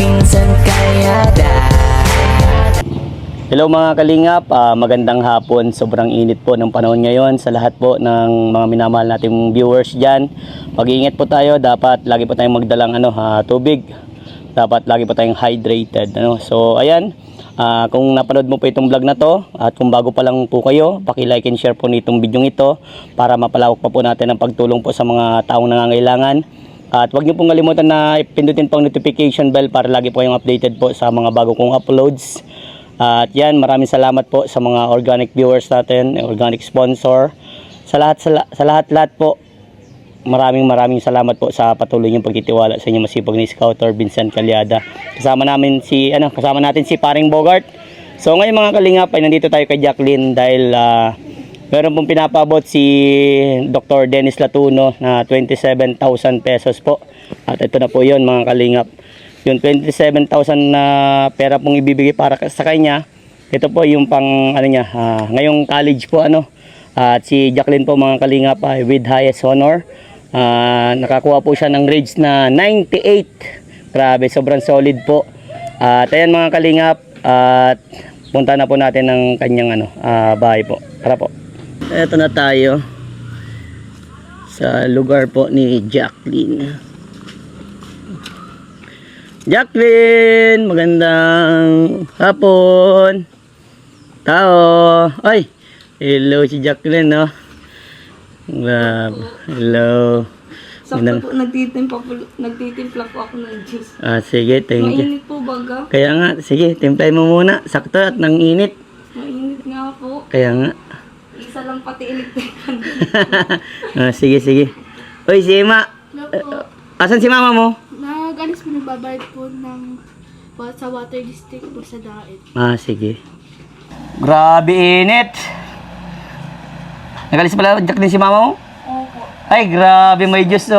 Pinsan Kalyada. Hello mga kalingap, magandang hapon. Sobrang init po ng panahon ngayon sa lahat po ng mga minamahal nating viewers dyan. Pag-iingat po tayo, dapat lagi po tayong magdalang tubig. Dapat lagi po tayong hydrated. So ayan, kung napanood mo po itong vlog na to at kung bago pa lang po kayo, paki-like and share po nitong video ito para mapalawak pa po natin ang pagtulong po sa mga taong nangangailangan. At huwag niyo pong kalimutan na pindutin po ang notification bell para lagi po kayong updated po sa mga bago kong uploads. At yan, maraming salamat po sa mga organic viewers natin, organic sponsor. Sa lahat po, maraming salamat po sa patuloy niyong pagtitiwala sa inyong masipag ni Scouter Vincent Kalyada. Kasama natin si Paring Bogart. So ngayon mga kalingap ay nandito tayo kay Jacqueline dahil meron pong pinapabot si Dr. Dennis Latuno na 27,000 pesos po. At ito na po 'yon mga kalingap. Yung 27,000 na pera pong ibibigay para sa kanya, ito po yung pang ngayong college po at si Jacqueline po mga kalingap with highest honor, nakakuha po siya ng grades na 98. Grabe, sobrang solid po. At ayan mga kalingap, at punta na po natin ng kanyang bahay po. Tara po. Ito na tayo sa lugar po ni Jacqueline. Jacqueline, magandang hapon. Tao. Ay, hello si Jacqueline, no? Hello. Sakto po, nagtitimpla po ako ng juice. Sige, thank you. Mainit po baga? Kaya nga, sige, timplay mo muna. Sakto at nang init. Mainit nga po. Kaya nga. Isa lang pati electrican. Sige. Uy, si Emma. Asan si mama mo? Nagalis po nagbabayad po sa water district po sa Daet. Sige. Grabe init. Nagalis pala Jacqueline si mama mo? Opo. Ay, grabe, may juice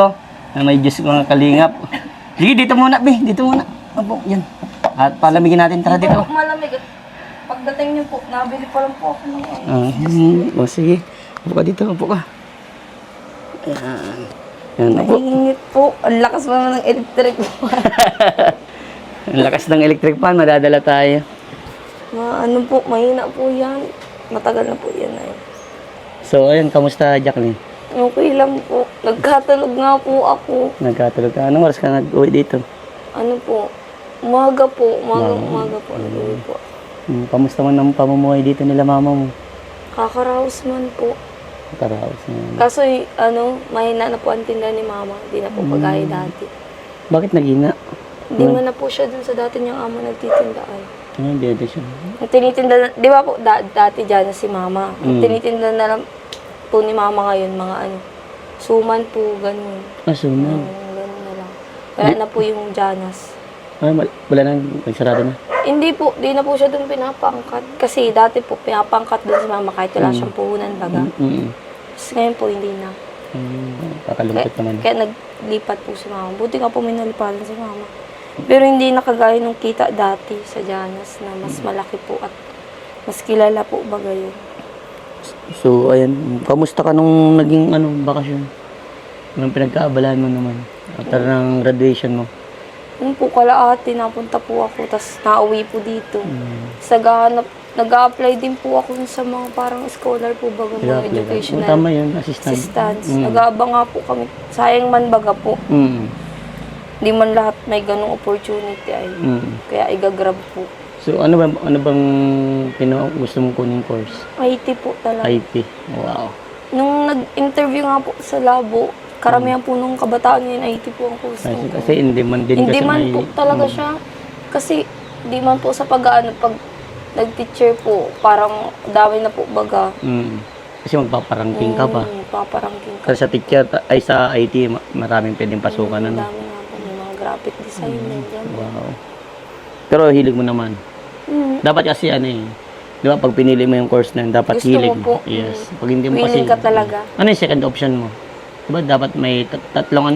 may juice mga kalingap. Sige, dito muna, be. Dito muna. Opo, yan. At palamigin natin. Tara dito. Malamig. Pagdating niyo po, nabili pa lang po ako ng Sige. Upo ka dito, upo ka. Yan, upo. mainit po. Ang lakas pa naman ng electric fan. Ang lakas ng electric fan, madadala tayo. Po, mahina po yan. Matagal na po yan eh. So, ayun, kamusta Jacqueline? Okay lang po. Nagkatulog nga po ako. Nagkatulog ka. Anong oras ka nag-uwi dito? Umaga po. Umaga po. Nag-uwi po. Kamusta man ang pamumuhay dito nila mama mo? Kakaraos man po. Karaos na. Kaso, mahina na po ang tinda ni mama. Hindi na po kagaya dati. Bakit nagina? Hindi man na po siya dun sa dati niyang ama nagtitindaan. Hindi siya. Ang tinitinda, di ba po, dati dyan si mama. Ang tinitinda na lang po ni mama ngayon, mga suman po, ganun. Suman. Ganun na lang. Wala na po yung Janas. Wala na, nagsarado na. Hindi po, di na po siya dun pinapangkat. Kasi dati po, pinapangkat dun si mama kahit wala siyang puhunan baga. Tapos ngayon po, hindi na. Kakalungkot naman. Kaya naglipat po si mama. Buti nga po may naliparan si mama. Pero hindi nakagaya nung kita dati sa Janas na mas malaki po at mas kilala po baga yun. So, ayan. Kamusta ka nung naging bakasyon? Anong pinagkaabalahan mo naman? After ng graduation mo? Yun po, kalaati, napunta po ako. Tapos nauwi po dito. Nag-a-apply din po ako sa mga parang scholar po baga mga educational Tama yun, assistance. Nag-aabang nga po kami. Sayang man baga po. Hindi man lahat may ganong opportunity ay. Kaya i-grab po. So, ano bang gusto mong kuning course? IT po talaga. IT. Wow. Nung nag-interview nga po sa labo, karamihan po nung kabataan ngayon, IT po ang course. Kasi hindi man din Hindi kasi man may... po talaga siya. Kasi hindi man po sa pag nag-teacher po, parang dami na po baga. Kasi magpaparangking ka pa. Paparangking ka. Kasi sa teacher, ay sa IT, maraming pwedeng pasukan. Dami nga po, may mga graphic design na dyan. Wow. Pero hilig mo naman. Dapat kasi di ba, pag pinili mo yung course na yun, dapat Gusto hilig mo po. Yes. Pag hindi mo kasi... Willing ka talaga. Ano yung second option mo? Di ba, dapat may tatlong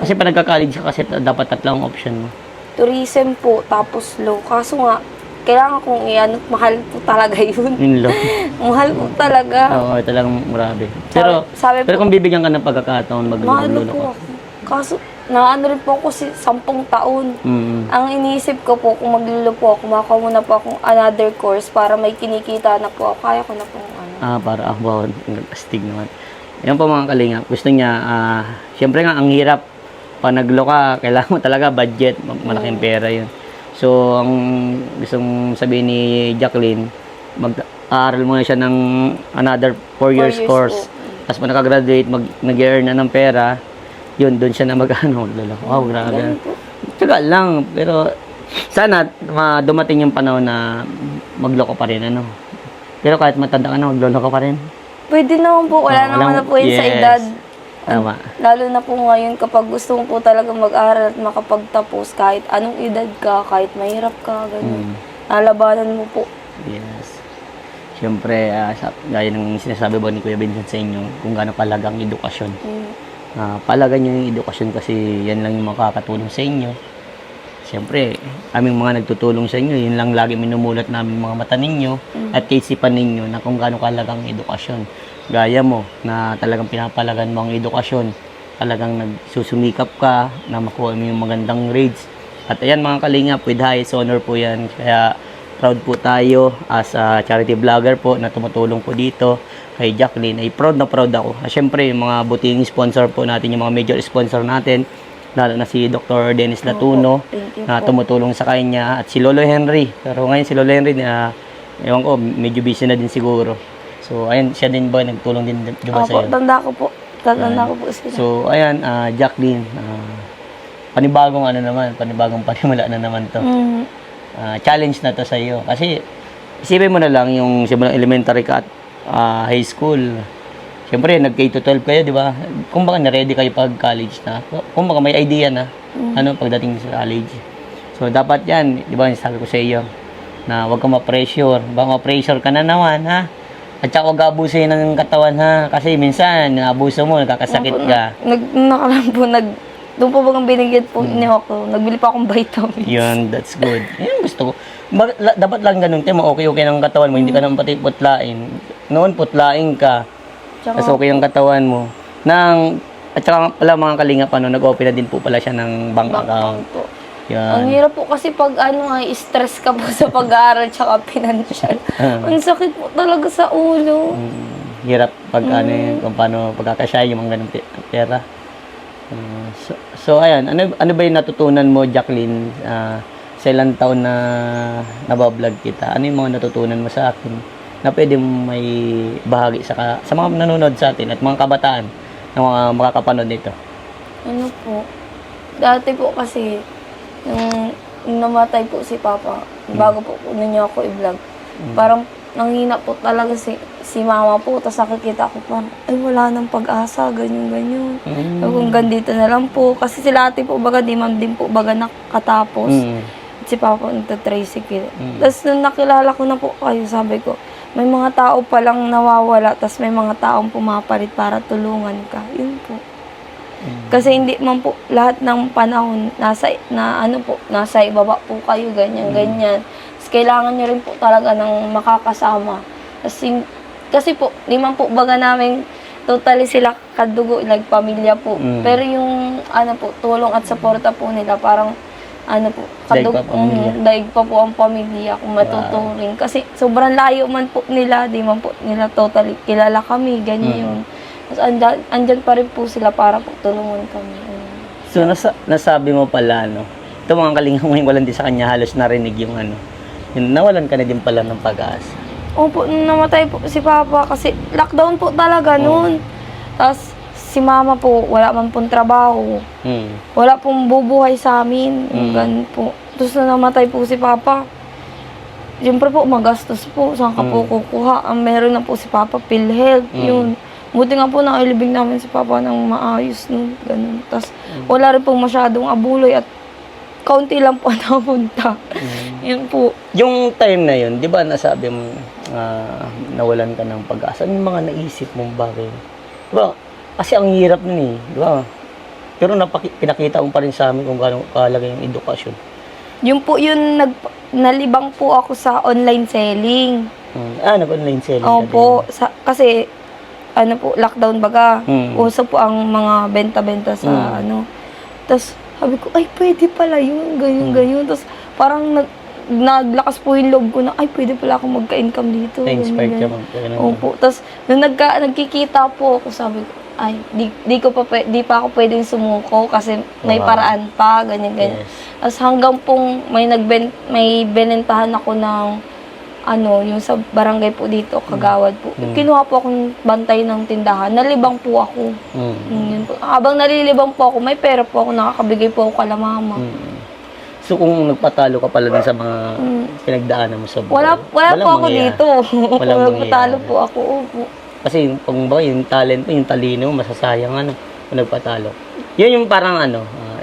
Kasi pag nagka-college ka kasi dapat tatlong option mo. Tourism po, tapos law. Kaso nga, kailangan kong mahal po talaga yun. Yun lang. Mahal po talaga. Oo, talagang grabe. Pero Sabi pero po, kung bibigyan ka ng pagkakataon, mahal maglululo po ka. ako. Kaso, na ano rin po ako 10 taon. Ang iniisip ko po, kung maglulo po ako, makakuha muna po akong another course para may kinikita na po ako. Kaya ko na po ano. Para wow, astig naman. Yan po mga kalingap. Gusto niya, syempre nga, ang hirap. Pag naglo ka, kailangan mo talaga budget. Malaking pera yun. So, ang gustong sabihin ni Jacqueline, mag-aaral muna siya ng another 4 years course. Tapos pag nakagraduate, nag-earn na ng pera, yun, doon siya na maglolo. Wow, grabe. Tagal lang, pero sana dumating yung panahon na magloko pa rin, ano. Pero kahit matanda ka na, maglolo ka pa rin. Pwede naman po, wala naman na po yun sa edad. Tama. Lalo na po ngayon, kapag gusto mo po talaga mag-aral at makapagtapos, kahit anong edad ka, kahit mahirap ka, ganun. Nalabanan mo po. Yes. Siyempre, gaya ng sinasabi ba ni Kuya Vincent sa inyo, kung gaano kalaga ang edukasyon. Palagan nyo yung edukasyon kasi yan lang yung makakatulong sa inyo. Siyempre, aming mga nagtutulong sa inyo, yun lang lagi minumulat namin mga mata ninyo at kaisipan ninyo na kung gaano kalaga ang edukasyon. Gaya mo, na talagang pinapalagan mo ang edukasyon, talagang nagsusumikap ka na makuha mo yung magandang grades. At ayan mga kalingap, with highest honor po yan. Kaya proud po tayo as a charity vlogger po na tumutulong po dito kay Jacqueline. Ay proud na proud ako. Siyempre, yung mga buting sponsor po natin, yung mga major sponsor natin, lalo na si Dr. Dennis Latuno na tumutulong sa kanya at si Lolo Henry. Pero ngayon si Lolo Henry ewan ko, medyo busy na din siguro. So ayan, siya din ba nagtulong din diba sa iyo? Tanda ko po sila. So ayan, Jacqueline, panibagong panimula na naman to. Challenge na to sa iyo kasi isipin mo na lang yung simulang elementary ka at high school. Siyempre, nag-K-12 kayo, di ba? Kumbaga, na-ready kayo pag college na. Kumbaga, may idea na, pagdating sa college. So, dapat yan, di ba, sabi ko sa iyo, na huwag ka ma-pressure. Baka ma-pressure ka na naman, ha? At saka huwag abusin ng katawan, ha? Kasi minsan, abuso mo, nakakasakit ka. Nakalang po, doon po bagang binigyan po niyo ako. Nagbili pa akong vitamins. Yun, that's good. Yan, gusto ko. Dapat lang ganun, tema, okay ng katawan mo, hindi ka naman pati putlain. Noon, putlain ka. Tapos okay yung katawan mo. At saka pala mga kalingap, nag-open na din po pala siya ng bank account. Yan. Ang hirap po kasi pag stress ka po sa pag-aaral tsaka financial. Ang sakit po talaga sa ulo. Hirap pag kung paano pagkakasya yung mga ganun pera. So ayan, ano ba yung natutunan mo, Jacqueline, sa ilang taon na nabablog kita? Ano yung mga natutunan mo sa akin na pwede may bahagi sa mga nanonood sa atin at mga kabataan na mga makakapanood nito? Ano po, dati po kasi, nung namatay po si Papa, bago po niya ako i-vlog, parang nanghina po talaga si Mama po, tapos nakikita ko parang, ay wala nang pag-asa, ganyan. Kung ganito na lang po, kasi sila ate po, baga di man din po, baga nakatapos. Si Papa nagtatricycle. Tapos nung nakilala ko na po kayo, sabi ko, may mga tao palang nawawala, tapos may mga taong pumapalit para tulungan ka. Yun po. Kasi hindi man po lahat ng panahon nasa ibaba po kayo, ganyan. Tapos kailangan nyo rin po talaga ng makakasama. Kasi po, di man po baga namin totally sila kadugo, like pamilya po. Pero yung tulong at suporta po nila, parang daig pa po ang pamilya kung matuturing. Kasi sobrang layo man po nila, di man po nila totally kilala kami, ganyan yun. Tapos andyan pa rin po sila para po tulungan kami. So nasabi mo pala, ito mga kalingap ngayon, walang di sa kanya halos narinig yung yung nawalan ka na din pala ng pag-asa. Opo, namatay po si Papa kasi lockdown po talaga noon. Tapos si Mama po, wala man pong trabaho. Wala pong bubuhay sa amin. Ganun po. Tapos na namatay po si Papa. Siyempre po, magastos po. Saan ka po kukuha? Meron na po si Papa, PhilHealth. Yun. Buti nga po nakailibing namin si Papa ng maayos nun. Ganun. Tapos wala rin po masyadong abuloy at kaunti lang po napunta. Yan po. Yung time na yun, di ba nasabi mo nawalan ka ng pag-asa? Ano yung mga naisip mong bagay? Di ba? Kasi ang hirap nun di ba? Pero pinakita mo pa rin sa amin kung gaano kahalaga yung edukasyon. Yung po yun, nalibang po ako sa online selling. Nag-online selling? Opo, kasi lockdown baga. Uso po ang mga benta-benta sa Tapos sabi ko, ay pwede pala yun, ganyan. Tapos parang naglakas po yung loob ko na, ay pwede pala ako magka-income dito. Na-inspired ka ganyan. bang? Opo. Tapos nung nagkikita po ako, sabi ko, ay, di pa ako pwedeng sumuko kasi may Wow. paraan pa, ganyan. Yes. Tapos hanggang pong may benentahan ako ng yung sa barangay po dito, Kagawad po. Kinuha po akong bantay ng tindahan. Nalibang po ako. Yun po. Habang nalilibang po ako, may pera po ako, nakakabigay po ako kala mama. So kung nagpatalo ka pala dun sa mga pinagdaanan mo sa buhay, Wala po ako mangyayari. dito. Walang Nagpatalo mangyayari. po ako. Opo. Kasi kung ba yung talent mo, yung talino, masasayang kung nagpatalo. Yun yung parang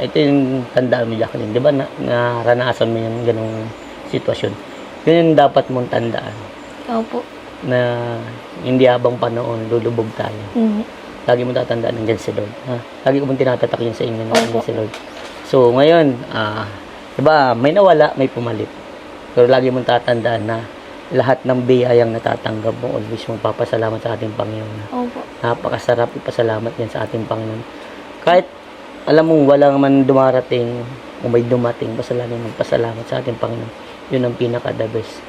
ito yung tandaan mo, Jacqueline. Di ba naranasan mo yung ganong sitwasyon? Yun yung dapat mong tandaan. Opo. Na hindi habang panahon, lulubog tayo. Lagi mo tatandaan, nandiyan si Lord. Lagi ko mong tinatatak yun sa inyo, nandiyan si Lord. So ngayon, diba, may nawala, may pumalit. Pero lagi mong tatandaan na lahat ng biyayang natatanggap mo, always mong papasalamat sa ating Panginoon. Opo. Napakasarap ipasalamat yan sa ating Panginoon. Kahit, alam mong walang man dumarating o may dumating, basta lagi magpasalamat sa ating Panginoon. Yun ang pinaka-the best.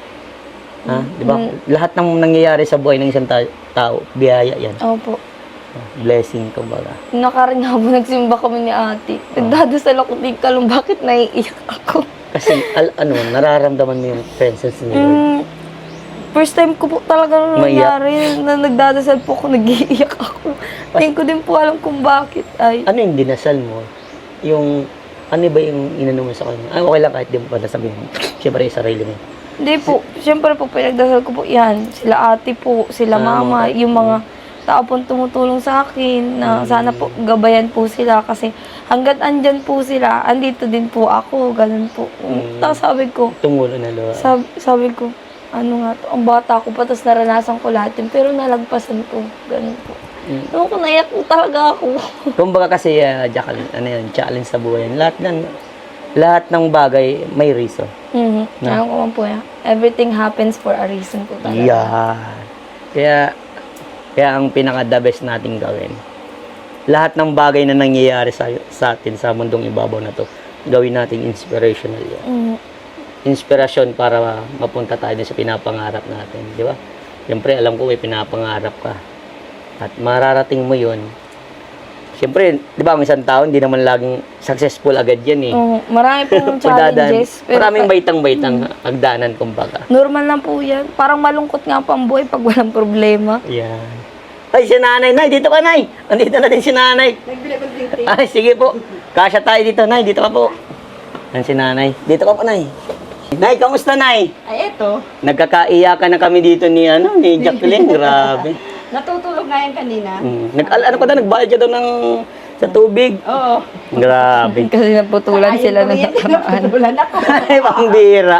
Diba? Lahat ng nangyayari sa buhay ng isang tao, biyaya yan. Opo. Blessing, kumbaga. Nakaring nga po, nagsimba kami ni ate. Nagdadasal ako, di ka lang, bakit naiiyak ako? Kasi, nararamdaman mo yung presence ni Lord. First time ko po talaga nangyari na nagdadasal po ako, nag-iiyak ako. Tingin ko din po alam kung bakit. Ay, Ano yung dinasal mo? Yung, ano ba yung inano mo sa kanya? Okay lang kahit di mo pa nasabihin. Siyempre, sarili mo. hindi po. Siyempre po, pinagdasal ko po yan. Sila ate po, sila mama, yung mga tao pong tumutulong sa akin na sana po gabayan po sila kasi hanggat andyan po sila, andito din po ako, ganun po. Tapos sabi ko, Tumulo na Lord. sabi ko, ano nga to, ang bata ko pa, tapos naranasan ko lahat yun, pero nalagpasan ko, ganun po. Noong ko naiyak po talaga ako. Kumbaga kasi, Jacqueline, challenge sa buhay yan. Lahat ng bagay may reason. Alam ko man po yan. Everything happens for a reason po talaga. Yan. Kaya ang pinaka-the best nating gawin, lahat ng bagay na nangyayari sa atin sa mundong ibabaw na to, gawin nating inspirational yan. Inspirasyon para mapunta tayo sa pinapangarap natin, di ba? Siyempre, alam ko may pinapangarap ka. At mararating mo yun. Siyempre, di ba, ang isang tao, hindi naman laging successful agad yan eh. Marami pong challenges. Maraming baitang-baitang pagdaanan, kumbaga. Normal lang po yan. Parang malungkot nga po ang buhay pag walang problema. Yan. Ay, si nanay. Nay, dito ka, nay. Andito na din si nanay. Ay, sige po. Kasya tayo dito, nay. Dito ka po. Yan si nanay. Dito ka po, nay. Nay, kamusta, nay? Ay, eto. Nagkakaiyakan na kami dito ni Jacqueline. Grabe. Natutulog nga yan kanina. Nagbayad ka daw sa tubig. Oo. Grabe. Kasi naputulan sila ng nakaraan. Naputulan ako. Ay, pambira.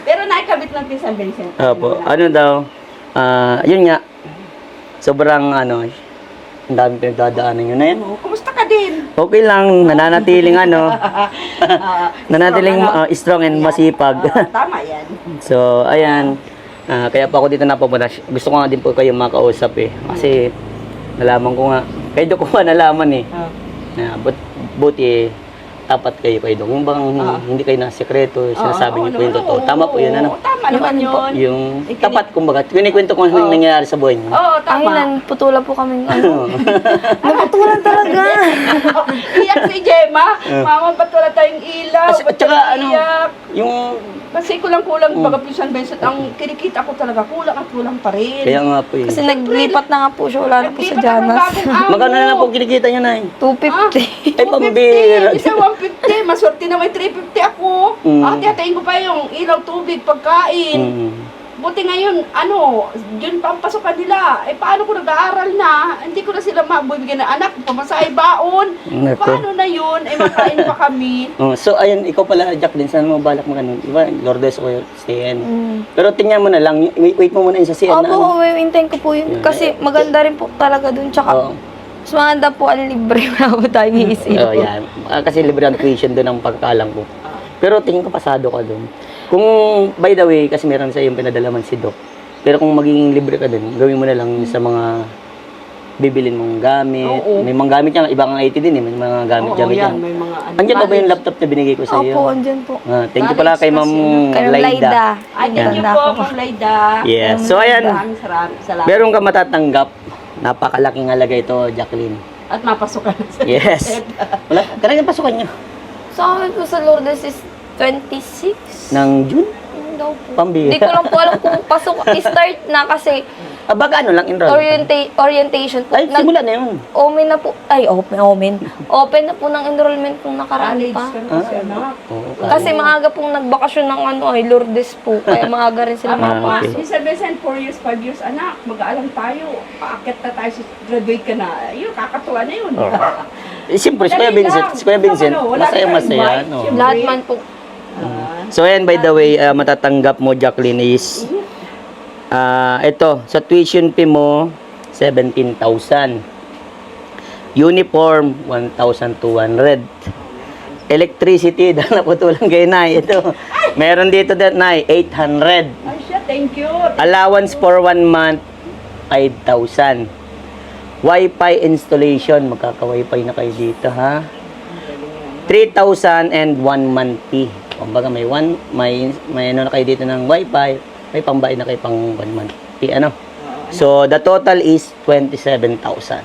Pero nakikabit ng San Vincent. Opo. Ano daw? Yun nga. Sobrang ang dami pinagdadaanan yun na yan. Kumusta ka din? Okay lang, nananatiling nananatiling strong and masipag. Tama yan. So, ayan. Kaya po ako dito napapunta. Gusto ko nga din po kayo makausap eh. Kasi, nalaman ko nga. Kayo ko nga nalaman eh. Buti, tapat kayo Kung bang hindi kayo nasikreto, sinasabi niyo po yung totoo. Tama po yun, Tama naman yun. Yung tapat, kumbaga. Kinikwento ko ano nangyayari sa buhay niyo. Oo, Ay, tama. putulan po kami. Naputulan talaga. Iyak si Gemma. Mama, ba't wala tayong ilaw? At Ba't saka, tayo iyak? yung Kasi kulang-kulang baga po San Vincent. Ang kinikita ko talaga, kulang at kulang pa rin. kaya nga po eh. Kasi naglipat na nga po siya, wala na po sa Naglipat ako ng Janas. bagong amo. Magkano na lang po kinikita niyo, Nay? 250. Ay, pambira. Isa 150, maswerte na may 350 ako. Ate, hatiin ko pa yung ilaw, tubig, pagkain. Buti ngayon, yun pa ang pasokan nila. Paano ko nag-aaral na? Hindi ko na sila mabibigyan ng anak, pamasahe baon. Nako. Paano na yun? Makain pa kami. So, ayun, ikaw pala, Jacqueline, saan mo balak mo ganun? Diba, Lourdes o Stayan. Pero tingnan mo na lang, wait mo muna yung sa CN na Opo, hintayin ko po yun. Kasi maganda rin po talaga dun. Tsaka, mas maganda po ang libre na po tayong iisip. Oh, yan. Kasi libre ang tuition doon ang pagkakalang ko. Pero tingin ko pasado ka doon. Kung, by the way, kasi meron sa iyong pinadalaman si Doc. Pero kung magiging libre ka doon, gawin mo na lang sa mga bibilin mong gamit. Oo. May mga gamit yan, ibang 80 din eh. May mga gamit Oo, dyan. yan, may mga Andiyan pa ba yung laptop na binigay ko sa iyo? Opo, andyan po. Thank you pala kay Ma'am Kay Laida. Laida. Ay, thank you Tanda po, ko. Ma'am Laida. Yes. So, ayan. Maraming salamat. Meron ka matatanggap. Napakalaking halaga ito, Jacqueline. At mapasukan sa Yes. Wala, talagang pasukan niyo. Sa akin po sa Lourdes is 26. Ng June? Ano daw po? Pambira. Hindi ko lang po alam kung pasok, start na kasi Baka ano lang, enroll. orientation po. Ay, simula na yun. Open na po, open na po ng enrollment kung nakaraan college pa. ka na siya, anak. Oo, Kasi maaga pong nagbakasyon ng Lourdes po. Kaya maaga rin sila Tama pa. okay. Si Vincent, 4 years, 5 years, anak. Mag-aalam tayo. Paakit na tayo, graduate ka na. Ayun, kakatuwa na yun. Siyempre, si Kuya Madali Vincent, lang. si Kuya Vincent, Wala masaya kang masaya. invite. No? Siyempre. Lahat man po. So, ayan, by the way, matatanggap mo, Jacqueline, is ito, sa tuition fee mo, 17,000. Uniform, 1,200. Electricity, dahil naputulang kayo, Nay. Ito, meron dito, Nay, 800. Ay siya, thank you. Allowance for 1 month, 5,000. Wi-Fi installation, magkaka-Wi-Fi na kayo dito, ha? 3,000 and 1 month fee. Kumbaga may ano na kayo dito ng Wi-Fi, may pambayad na kayo pang 1 month fee, ano? So, the total is 27,000.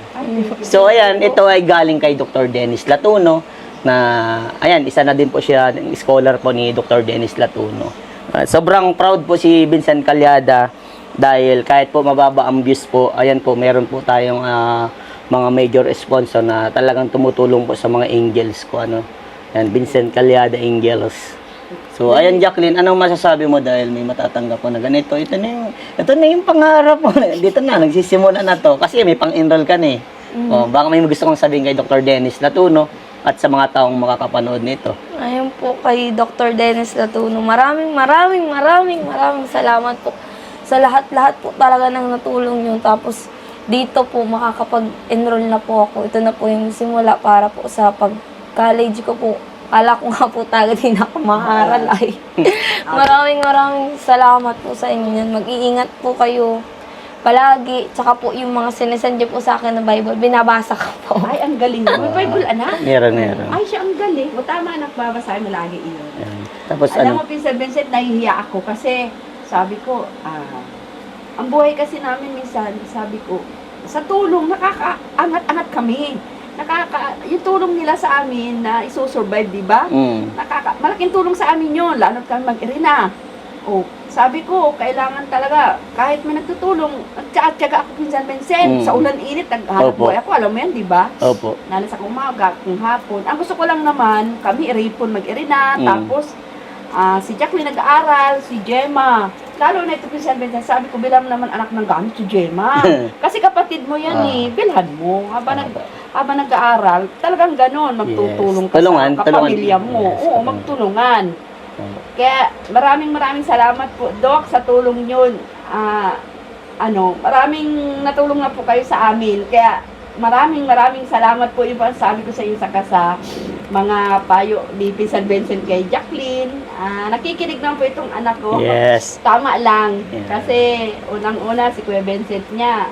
So, ayan, ito ay galing kay Dr. Dennis Latuno na, ayan, isa na din po siya, scholar po ni Dr. Dennis Latuno. Sobrang proud po si Vincent Calyada dahil kahit po mababa ang views po, ayan po, meron po tayong mga major sponsor na talagang tumutulong po sa mga angels ko, ano. Ayan, Vincent Calyada Angels. So, ayan, Jacqueline, anong masasabi mo dahil may matatanggap ko na ganito? Ito na yung pangarap mo. Dito na, nagsisimula na to. Kasi may pang-enroll ka na eh. Baka may gusto kong sabihin kay Dr. Dennis Latuno at sa mga taong makakapanood nito. Ayun po kay Dr. Dennis Latuno. Maraming salamat po sa lahat-lahat po talaga ng natulong nyo. Tapos dito po makakapag-enroll na po ako. Ito na po yung simula para po sa pag-college ko po. Kala ko nga po talaga din ako maaral ay. maraming salamat po sa inyo yan. Mag-iingat po kayo palagi. Tsaka po yung mga sinesend niyo po sa akin na Bible, binabasa ko po. Ay, ang galing mo. May Bible, anak. Meron. Ay, siya ang galing. O tama, anak, babasahin mo lagi iyon. Ayan. Tapos Alam ano? mo, Pinsan Vincent, nahihiya ako kasi sabi ko, ang buhay kasi namin minsan, sabi ko, sa tulong, nakakaangat-angat kami. Yung tulong nila sa amin na isusurvive, di ba? Malaking tulong sa amin yun, lalo kami mag-irina. O, sabi ko, kailangan talaga, kahit may nagtutulong, at-tiyaga ako Pinsan Vincent, sa ulan-init, naghanap Opo. buhay ako, alam mo yan, di ba? Opo. Nalas sa umaga, kung hapon. Ang gusto ko lang naman, kami iripon mag-irina, tapos si Jacqueline nag-aaral, si Gemma. Lalo na ito Pinsan Vincent, sabi ko, bilang naman anak ng gamit si Gemma. Kasi kapatid mo yan bilhan mo. Habang nag-aaral, talagang ganon, magtutulong ka Tulungan, sa kapamilya tulungan. mo. Yes, Oo, magtulungan. Kaya maraming salamat po, Doc, sa tulong yun. Maraming natulong na po kayo sa amin. Kaya maraming salamat po yung sabi ko sa inyo sa mga payo ni Pinsan Vincent kay Jacqueline. Nakikinig naman po itong anak ko. Yes. Tama lang. Yeah. Kasi unang-una si Kuya Vincent niya,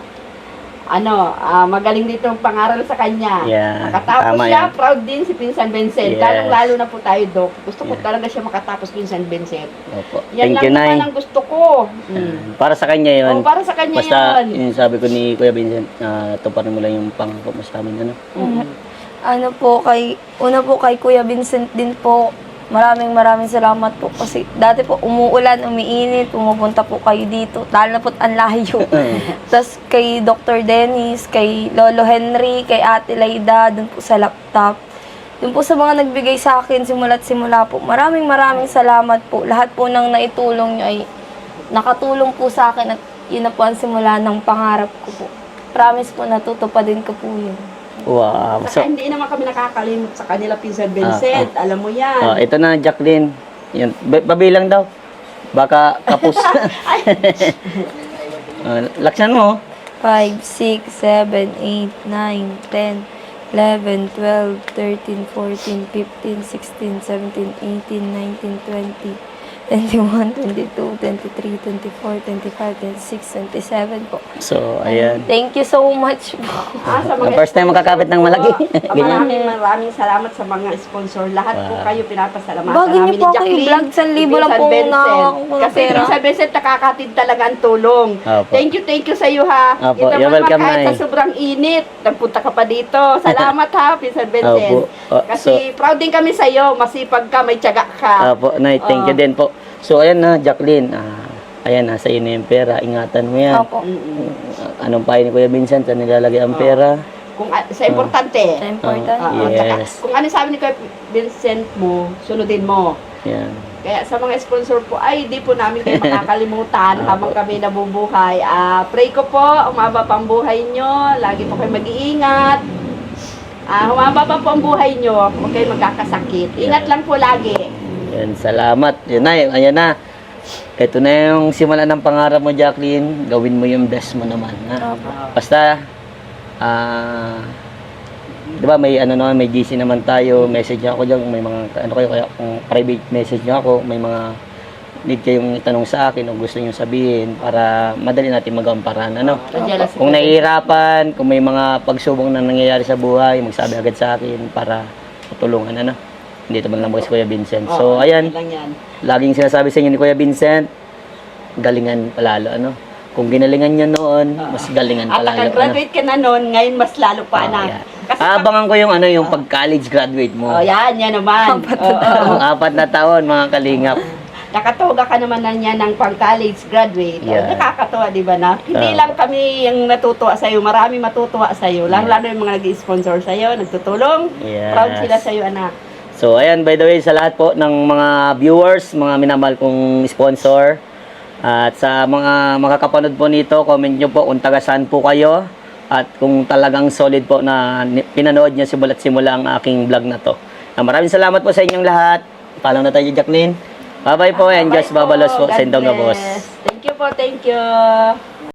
magaling dito ang pangaral sa kanya. Yeah, Nakatapos tama siya, yan. proud din si Pinsan Vincent. Yes. Lalong-lalo na po tayo, Doc. Gusto ko Yeah. talaga siya makatapos Pinsan Vincent. Opo. Yan Thank lang you, naman Nay. ang gusto ko. Para sa kanya yun. Para sa kanya Basta, yun. yung sabi ko ni Kuya Vincent, tuparin mo lang yung pangako mo sa amin, ano? Una po kay Kuya Vincent din po, maraming salamat po kasi dati po umuulan, umiinit, pumupunta po kayo dito, lalo na po ang layo. Tapos kay Dr. Dennis, kay Lolo Henry, kay Ate Laida, dun po sa laptop. Dun po sa mga nagbigay sa akin simula't simula po, maraming salamat po. Lahat po ng naitulong nyo ay nakatulong po sa akin at yun na po ang simula ng pangarap ko po. Promise po, natutupadin ko po yun. Wow. Saka hindi naman kami nakakalimot sa kanila, Pinsan Vincent. Alam mo yan. Ito na, Jacqueline. Yan. Babilang daw. Baka kapus. Laksan mo. 5, 6, 7, 8, 9, 10, 11, 12, 13, 14, 15, 16, 17, 18, 19, 20, 21, 22, 23, 24, 25, 26, 27 po. So, ayan. Thank you so much po. Sa Ang first time makakapit ng malaki. Ganyan. maraming salamat sa mga sponsor. Lahat po kayo pinapasalamatan Bagay niyo namin po ni ako Jacqueline. i-vlog, 1,000 lang San po Vincent. nakakako ko ng Kasi pera. yung San Vincent nakakatid talaga ang tulong. Opo. Thank you sa iyo ha. Opo, Yun naman, you're welcome, kahit Nay. sa sobrang init, nagpunta ka pa dito. Salamat ha, San Vincent. Opo. Kasi proud din kami sa iyo. Masipag ka, may tiyaga ka. Apo, Nay, thank you din po. So, ayan na, Jacqueline. Ayan, nasa iyo na yung pera. Ingatan mo yan. Opo. Anong payo ni Kuya Vincent? Saan nilalagay ang pera? Kung sa importante. Sa important. Yes. Kung ano sabi ni Kuya Vincent mo, sunodin mo. Yan. Kaya sa mga sponsor po, ay di po namin kayo makakalimutan habang kami nabubuhay. Pray ko po, umaba pa ang buhay nyo, lagi po kayo mag-iingat. Humaba pa po ang buhay nyo, huwag kayo magkakasakit. Ingat lang po lagi. Yan, salamat. Yan na, ayan na. Ito na yung simula ng pangarap mo, Jacqueline. Gawin mo yung best mo naman. Ha? Basta, di ba may ano naman, may GC naman tayo, message niyo ako diyan, may mga ano kayo kaya kung private message niyo ako, may mga need kayong itanong sa akin o gusto niyo sabihin para madali natin magamparan ano. Kung nahihirapan, kung may mga pagsubok na nangyayari sa buhay, magsabi agad sa akin para matulungan ano. Dito man lang po si Kuya Vincent. So ayan, laging sinasabi sa inyo ni Kuya Vincent, galingan palalo ano. Kung ginalingan niya noon, mas galingan At palalo. nakagraduate ka na noon, ngayon mas lalo pa na. Yan. Kasi Abangan ko yung ano, yung pag-college graduate mo. yan naman. Ang 4 na taon, mga kalingap. Nakatoga ka naman na niya ng pang-college graduate. Yeah. Nakakatuwa, di ba na? Hindi lang kami yung natutuwa sa'yo. Marami matutuwa sa'yo. Lalo yung mga nag-sponsor sa'yo, nagtutulong. Yes. Proud sila sa'yo, anak. So, ayan, by the way, sa lahat po ng mga viewers, mga minamahal kong sponsor, at sa mga makakapanood po nito, comment nyo po kung taga saan po kayo, at kung talagang solid po na pinanood nyo simula't simula ang aking vlog na to. Maraming salamat po sa inyong lahat. Paalam na tayo, Jacqueline. Bye-bye po, and just babalos po sa indong God bless. Thank you po, thank you.